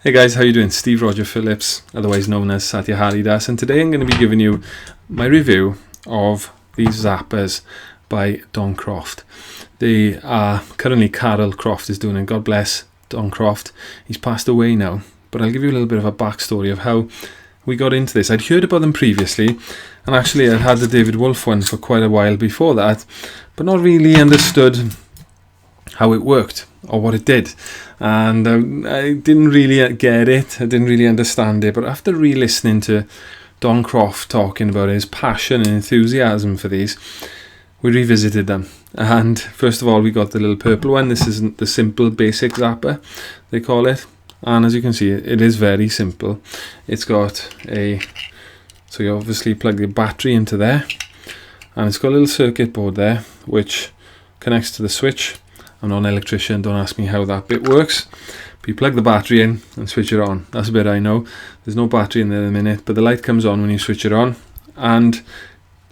Hey guys, how you doing? Steve Roger Phillips, otherwise known as Satya Haridas, and today I'm going to be giving you my review of these zappers by Don Croft. They are currently Carol Croft is doing it. God bless Don Croft. He's passed away now, but I'll give you a little bit of a backstory of how we got into this. I'd heard about them previously, and actually I'd had the David Wolf one for quite a while before that, but not really understood how it worked or what it did, and I didn't really get it. I didn't really understand it, but after re-listening to Don Croft talking about his passion and enthusiasm for these, we revisited them. And first of all, we got the little purple one. This is the simple basic zapper, they call it, and as you can see, it is very simple. It's got so you obviously plug the battery into there, and it's got a little circuit board there which connects to the switch. I'm not an electrician, don't ask me how that bit works, but you plug the battery in and switch it on. That's a bit I know. There's no battery in there in a minute, but the light comes on when you switch it on, and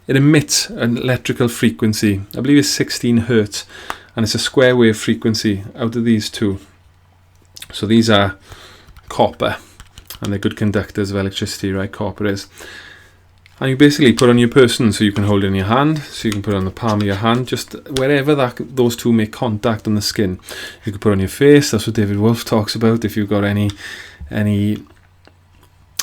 it emits an electrical frequency. I believe it's 16 hertz, and it's a square wave frequency out of these two. So these are copper, and they're good conductors of electricity, right? Copper is. And you basically put on your person, so you can hold it in your hand, so you can put it on the palm of your hand, just wherever those two make contact on the skin. You can put it on your face. That's what David Wolf talks about. If you've got any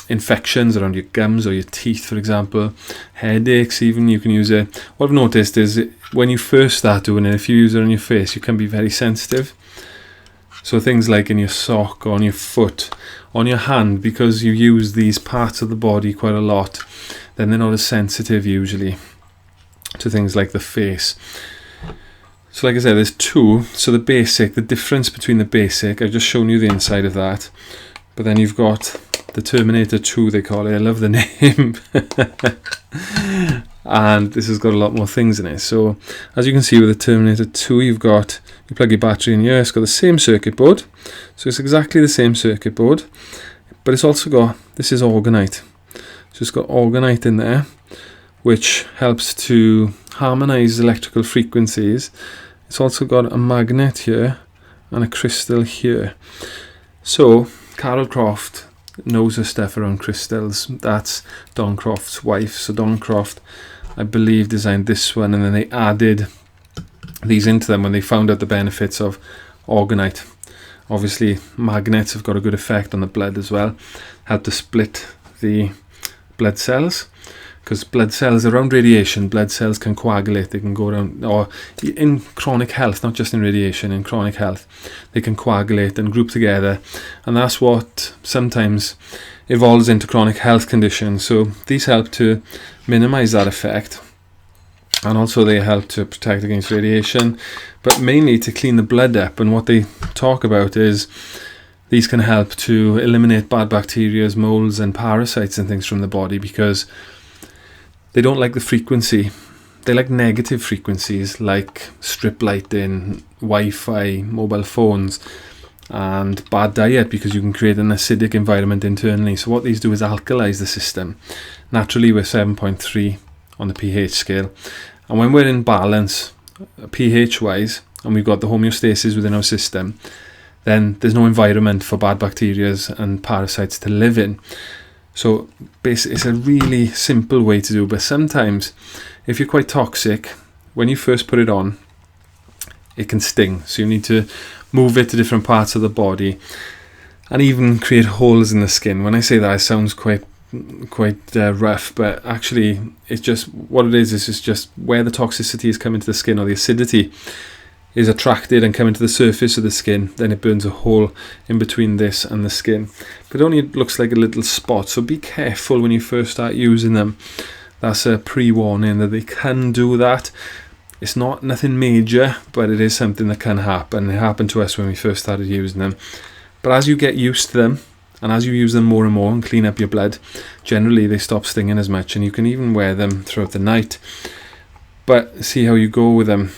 infections around your gums or your teeth, for example, headaches even, you can use it. What I've noticed is when you first start doing it, if you use it on your face, you can be very sensitive. So things like in your sock, on your foot, on your hand, because you use these parts of the body quite a lot, then they're not as sensitive usually to things like the face. So like I said, there's two. So the basic, the difference between the basic, I've just shown you the inside of that, but then you've got the Terminator II, they call it. I love the name. And this has got a lot more things in it. So as you can see with the Terminator 2, you plug your battery in here. It's got the same circuit board, so it's exactly the same circuit board, but it's also got, this is orgonite, so it's got orgonite in there, which helps to harmonize electrical frequencies. It's also got a magnet here and a crystal here. So Carol Croft knows her stuff around crystals. That's Don Croft's wife. So Don Croft, I believe, designed this one, and then they added these into them when they found out the benefits of orgonite. Obviously magnets have got a good effect on the blood as well, help to split the blood cells, because blood cells around radiation, blood cells can coagulate. They can go around, or in chronic health, not just in radiation, in chronic health, they can coagulate and group together, and that's what sometimes evolves into chronic health conditions. So these help to minimize that effect, and also they help to protect against radiation, but mainly to clean the blood up. And what they talk about is these can help to eliminate bad bacteria, molds and parasites and things from the body, because they don't like the frequency. They like negative frequencies like strip lighting, Wi-Fi, mobile phones, and bad diet, because you can create an acidic environment internally. So what these do is alkalize the system. Naturally we're 7.3 on the pH scale, and when we're in balance pH wise, and we've got the homeostasis within our system, then there's no environment for bad bacteria and parasites to live in. So basically it's a really simple way to do, but sometimes if you're quite toxic, when you first put it on, it can sting. So you need to move it to different parts of the body and even create holes in the skin. When I say that, it sounds quite rough, but actually it's just what it is. It's just where the toxicity is coming to the skin, or the acidity is attracted and coming to the surface of the skin, then it burns a hole in between this and the skin. But it only looks like a little spot, so be careful when you first start using them. That's a pre-warning that they can do that. It's not nothing major, but it is something that can happen. It happened to us when we first started using them. But as you get used to them, and as you use them more and more and clean up your blood, generally they stop stinging as much, and you can even wear them throughout the night. But see how you go with them.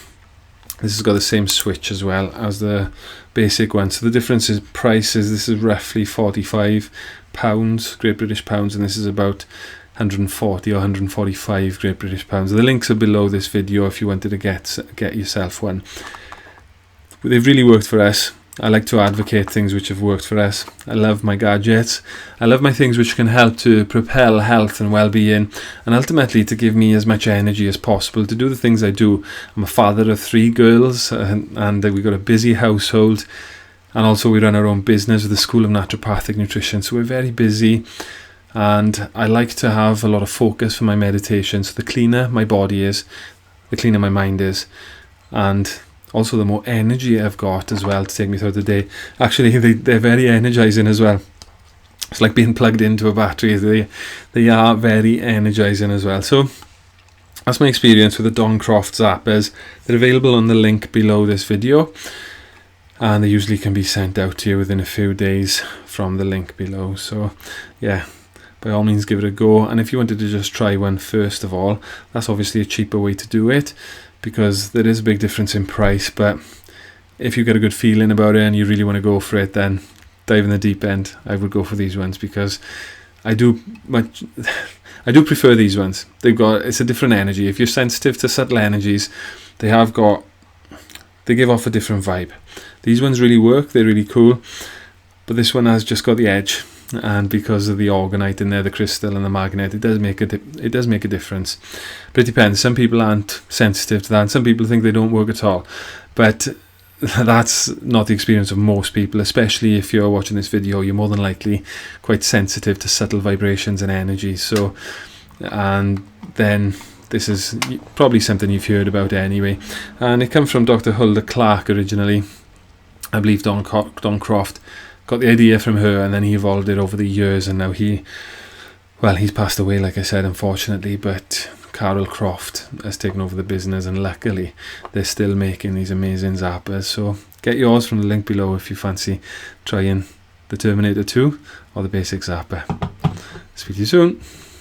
This has got the same switch as well as the basic one. So the difference is prices. This is roughly £45, Great British pounds, and this is about 140 or 145 Great British pounds. The links are below this video if you wanted to get yourself one. They've really worked for us. I like to advocate things which have worked for us. I love my gadgets. I love my things which can help to propel health and well-being, and ultimately to give me as much energy as possible to do the things I do. I'm a father of 3 girls, and we've got a busy household, and also we run our own business with the School of Naturopathic Nutrition, so we're very busy. And I like to have a lot of focus for my meditation. So the cleaner my body is, the cleaner my mind is. And also the more energy I've got as well to take me through the day. Actually, they're very energizing as well. It's like being plugged into a battery. They are very energizing as well. So that's my experience with the Croft Zappers. They're available on the link below this video. And they usually can be sent out to you within a few days from the link below. So yeah, by all means give it a go. And if you wanted to just try one first of all, that's obviously a cheaper way to do it, because there is a big difference in price. But if you get a good feeling about it and you really want to go for it, then dive in the deep end. I would go for these ones, because I do prefer these ones. It's a different energy. If you're sensitive to subtle energies, they give off a different vibe. These ones really work, they're really cool, but this one has just got the edge. And because of the orgonite in there, the crystal and the magnet, it does make a difference. But it depends. Some people aren't sensitive to that, and some people think they don't work at all. But that's not the experience of most people, especially if you're watching this video. You're more than likely quite sensitive to subtle vibrations and energy. So, and then this is probably something you've heard about anyway. And it comes from Dr. Hulda Clark originally. I believe Don Croft got the idea from her, and then he evolved it over the years, and now he's passed away, like I said, unfortunately, but Carol Croft has taken over the business, and luckily they're still making these amazing zappers. So get yours from the link below if you fancy trying the Terminator 2 or the Basic Zapper. Speak to you soon.